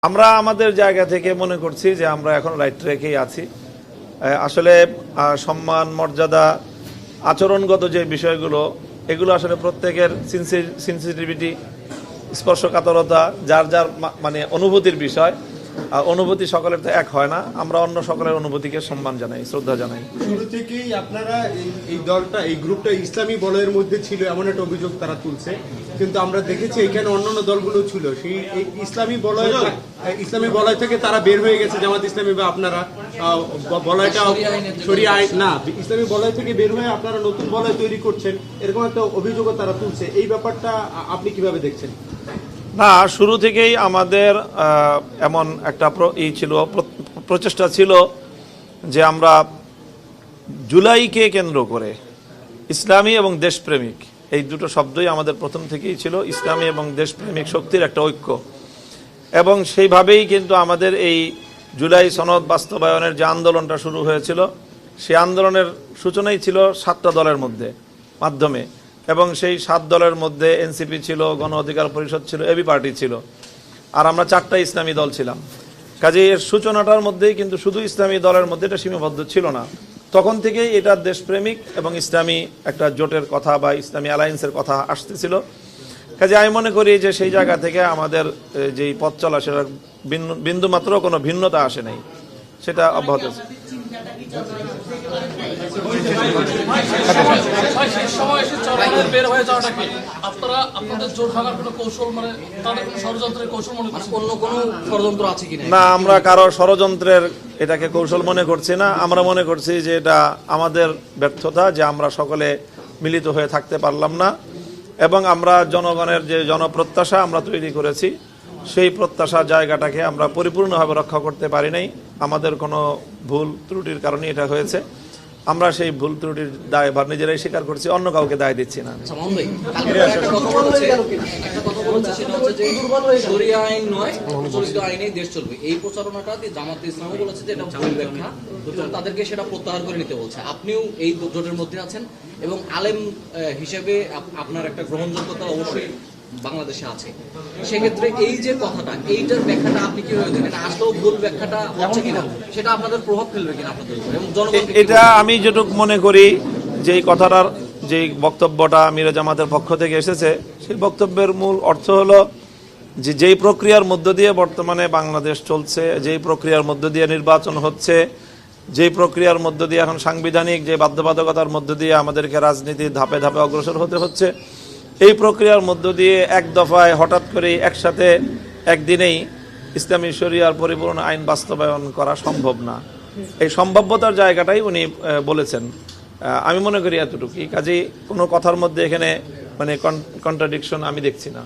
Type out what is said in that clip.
আমরা আমাদের জায়গা থেকে মনে করছি যে আমরা এখন রাইট ট্র্যাকেই আছি। আসলে সম্মান, মর্যাদা, আচরণগত যে বিষয়গুলো, এগুলো আসলে প্রত্যেকের সেনসিটিভিটি, স্পর্শকাতরতা, যার যার মানে অনুভূতির বিষয়। অনুভূতি সকলের তো এক হয় না। আমরা অন্য সকলের অনুভূতিকে সম্মান জানাই, শ্রদ্ধা জানাই। শুরু থেকেই আপনারা এই দলটা, এই গ্রুপটা ইসলামী বলয়ের মধ্যে ছিল এমন একটা অভিযোগ তারা তুলছে, কিন্তু আমরা দেখেছি এখানে অন্যান্য দলগুলো ছিল সেই ইসলামী বলয় থেকে তারা বের হয়ে গেছে। জামাত ইসলামী বা আপনারা বলয়টা শরিয়া আইন না, ইসলামী বলয় থেকে বের হয়ে আপনারা নতুন বলয় তৈরি করছেন, এরকম একটা অভিযোগও তারা তুলছে। এই ব্যাপারটা আপনি কিভাবে দেখছেন? না, শুরু থেকেই আমাদের এমন একটা প্রচেষ্টা ছিল যে আমরা জুলাইকে কেন্দ্র করে ইসলামী এবং দেশপ্রেমিক, এই দুটো শব্দই আমাদের প্রথম থেকেই ছিল। ইসলামী এবং দেশপ্রেমিক শক্তির একটা ঐক্য, এবং সেইভাবেই কিন্তু আমাদের এই জুলাই সনদ বাস্তবায়নের যে আন্দোলনটা শুরু হয়েছিল, সেই আন্দোলনের সূচনাই ছিল 7টা দলের মাধ্যমে, এবং সেই 7 দলের মধ্যে এনসিপি ছিল, গণ অধিকার পরিষদ ছিল, এবি পার্টি ছিল, আর আমরা 4টা ইসলামী দল ছিলাম। কাজে এর সূচনাটার মধ্যেই কিন্তু শুধু ইসলামী দলের মধ্যে এটা সীমাবদ্ধ ছিল না। তখন থেকেই এটা দেশপ্রেমিক এবং ইসলামী একটা জোটের কথা বা ইসলামী অ্যালায়েন্সের কথা আসতেছিল। কাজে আমি মনে করি যে সেই জায়গা থেকে আমাদের যেই পথ চলা, সেটা বিন্দুমাত্র কোনো ভিন্নতা আসে নাই, সেটা অব্যাহত আছে। না, আমরা কারো ষড়যন্ত্রের এটাকে কৌশল মনে করছি না। আমরা মনে করছি যে এটা আমাদের ব্যর্থতা, যে আমরা সকলে মিলিত হয়ে থাকতে পারলাম না, এবং আমরা জনগণের যে জনপ্রত্যাশা আমরা তৈরি করেছি, সেই প্রত্যাশার জায়গাটাকে আমরা পরিপূর্ণভাবে রক্ষা করতে পারি নাই। আমাদের কোনো ভুল ত্রুটির কারণে এটা হয়েছে। আমরা সেই ভুল ত্রুটির দায়ভার নিজেরাই স্বীকার করছি, অন্য কাউকে দায় দিচ্ছি না। তাদেরকে সেটা প্রত্যাহার করে নিতে বলছে। আপনিও এই জোটের মধ্যে আছেন এবং আলেম হিসেবে আপনার একটা গ্রহণযোগ্যতা অবশ্যই বাংলাদেশে আছে। সেক্ষেত্রে এই যে কথাটা, এইটার ব্যাখ্যাটা আপনি কিভাবে দেখেন? আসলেও ভুল ব্যাখ্যাটা হচ্ছে কিনা, সেটা আপনাদের প্রভাব ফেলবে কিনা আপনাদের উপর এবং জনগণ? এটা আমি যেটুকু মনে করি, যে এই কথাটার যে বক্তব্যটা মিরে জামাতের পক্ষ থেকে এসেছে, সেই বক্তব্যের মূল অর্থ হলো যে যেই প্রক্রিয়ার মধ্য দিয়ে বর্তমানে বাংলাদেশ চলছে, যেই প্রক্রিয়ার মধ্য দিয়ে নির্বাচন হচ্ছে, যেই প্রক্রিয়ার মধ্য দিয়ে এখন সাংবিধানিক যে বাধ্যবাধকতার মধ্য দিয়ে আমাদেরকে রাজনীতির ধাপে ধাপে অগ্রসর হতে হচ্ছে, এই প্রক্রিয়ার মধ্য দিয়ে এক দফায় হঠাৎ করে একসাথে একদিনেই ইসলামী শরিয়ার পরিপূর্ণ আইন বাস্তবায়ন করা সম্ভব না। এই সম্ভাব্যতার জায়গাটাই উনি বলেছেন। আমি মনে করি এতটুকুই। কাজেই কোনো কথার মধ্যে এখানে মানে কন্ট্রাডিকশন আমি দেখছি না।